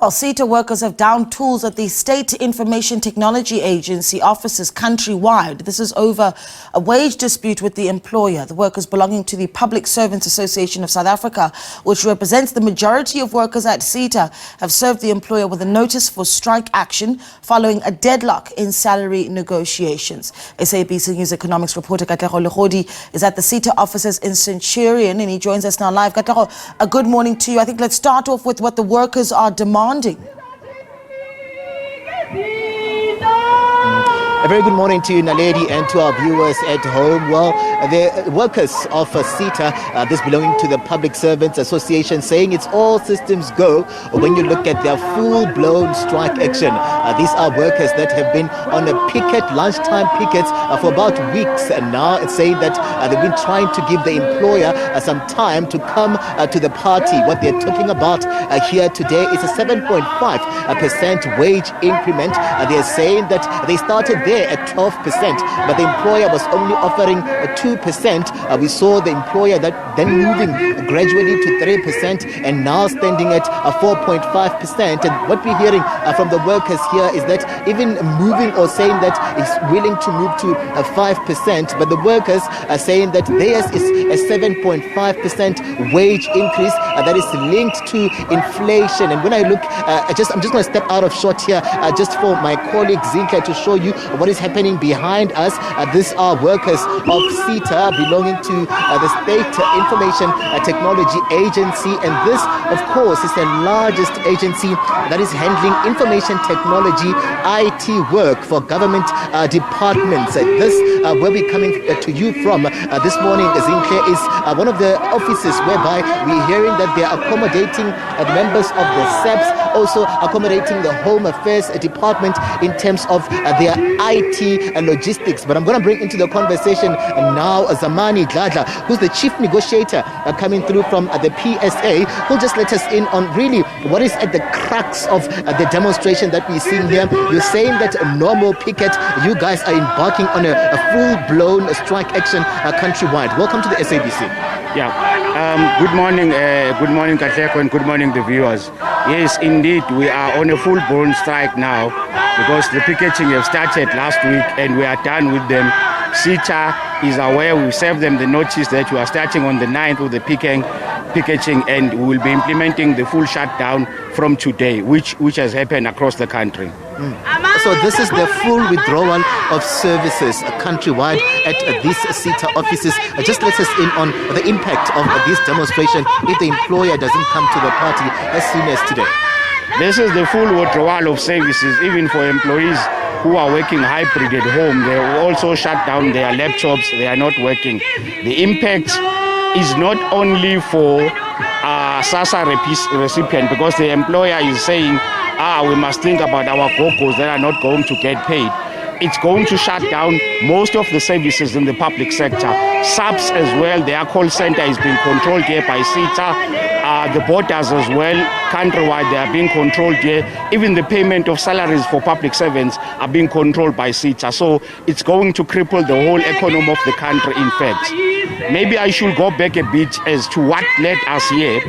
Well, SITA workers have downed tools at the State Information Technology Agency offices countrywide. This is over a wage dispute with the employer. The workers belonging to the Public Servants Association of South Africa, which represents the majority of workers at SITA, have served the employer with a notice for strike action following a deadlock in salary negotiations. SABC News economics reporter Katlego Legodi is at the SITA offices in Centurion, and he joins us now live. Katlego, a good morning to you. I think let's start off with what the workers are demanding. A very good morning to you, Naledi, and to our viewers at home. Well, the workers of SITA, this belonging to the Public Servants Association, saying it's all systems go when you look at their full-blown strike action. These are workers that have been on a picket, lunchtime pickets, for about weeks, and now it's saying that they've been trying to give the employer some time to come to the party. What they're talking about here today is a 7.5% wage increment. They're saying that they started there at 12%, but the employer was only offering 2%. We saw the employer that then moving gradually to 3% and now standing at 4.5%. And what we're hearing from the workers here is that even moving or saying that it's willing to move to 5%, but the workers are saying that theirs is a 7.5% wage increase that is linked to inflation. And when I look, I'm just going to step out of shot here just for my colleague Zinka to show you what is happening behind us. These are workers of SITA belonging to the State Information Technology Agency, and this, of course, is the largest agency that is handling information technology IT work for government departments. This, where we're coming to you from this morning, Zinke, is one of the offices whereby we're hearing that they're accommodating members of the SABC, also accommodating the Home Affairs Department in terms of their IT and logistics. But I'm going to bring into the conversation now Zamani Dladla, who's the chief negotiator coming through from the PSA, who'll just let us in on really what is at the crux of the demonstration that we're seeing here. You're saying that a normal picket, you guys are embarking on a full-blown strike action countrywide. Welcome to the SABC. Yeah. Good morning, Katlego, and good morning, the viewers. Yes, indeed, we are on a full-blown strike now because the picketing have started last week and we are done with them. SITA is aware. We served them the notice that we are starting on the 9th with the picketing, and we will be implementing the full shutdown from today, which has happened across the country. So this is the full withdrawal of services countrywide at these SITA offices. Just let us in on the impact of this demonstration if the employer doesn't come to the party as soon as today. This is the full withdrawal of services, even for employees who are working hybrid at home. They will also shut down their laptops. They are not working. The impact is not only for SASA recipient, because the employer is saying, we must think about our gogos that are not going to get paid. It's going to shut down most of the services in the public sector. SABC as well, their call center is being controlled here by SITA. The borders as well, countrywide, they are being controlled here. Even the payment of salaries for public servants are being controlled by SITA. So it's going to cripple the whole economy of the country, in fact. Maybe I should go back a bit as to what led us here.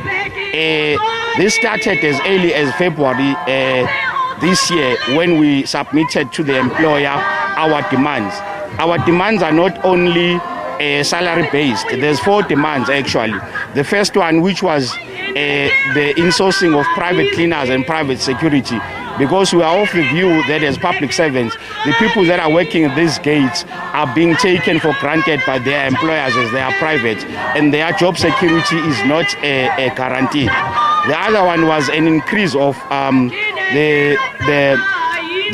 This started as early as February this year when we submitted to the employer our demands. Our demands are not only salary-based. There's 4 demands, actually. The first one, which was the insourcing of private cleaners and private security, because we are of the view that as public servants, the people that are working at these gates are being taken for granted by their employers as they are private, and their job security is not a guarantee. The other one was an increase of the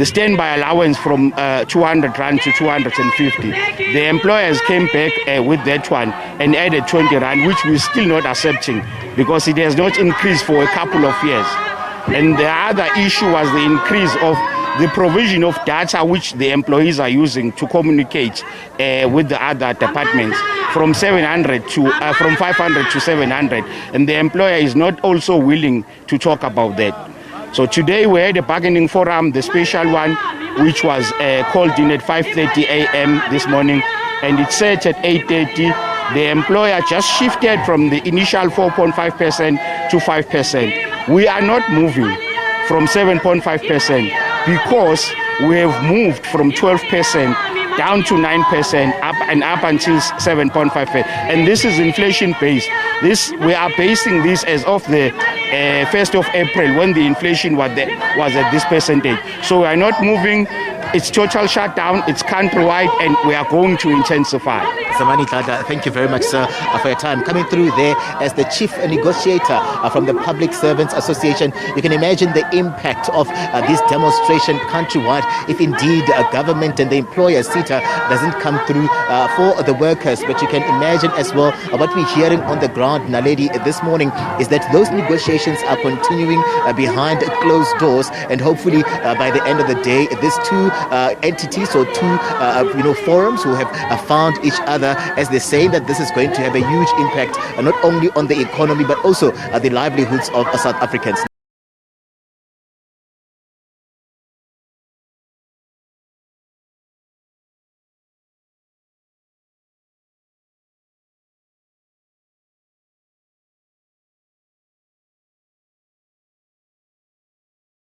standby allowance from 200 Rand to 250. The employers came back with that one and added 20 Rand, which we're still not accepting because it has not increased for a couple of years. And the other issue was the increase of the provision of data which the employees are using to communicate with the other departments from 500 to 700. And the employer is not also willing to talk about that. So today we had a bargaining forum, the special one, which was called in at 5:30 a.m. this morning, and it set at 8:30. The employer just shifted from the initial 4.5% to 5%. We are not moving from 7.5% because we have moved from 12% down to 9% up until 7.5%. And this is inflation based. We are basing this as of the 1st of April when the inflation was at this percentage. So we are not moving. It's total shutdown, it's countrywide, and we are going to intensify. Zamani Tlada, thank you very much, sir, for your time. Coming through there as the chief negotiator from the Public Servants Association, you can imagine the impact of this demonstration countrywide if indeed government and the employer, SITA, doesn't come through for the workers. But you can imagine as well what we're hearing on the ground, Naledi, this morning is that those negotiations are continuing behind closed doors, and hopefully by the end of the day, these two entities or two forums who have found each other, as they're saying that this is going to have a huge impact not only on the economy but also the livelihoods of South Africans.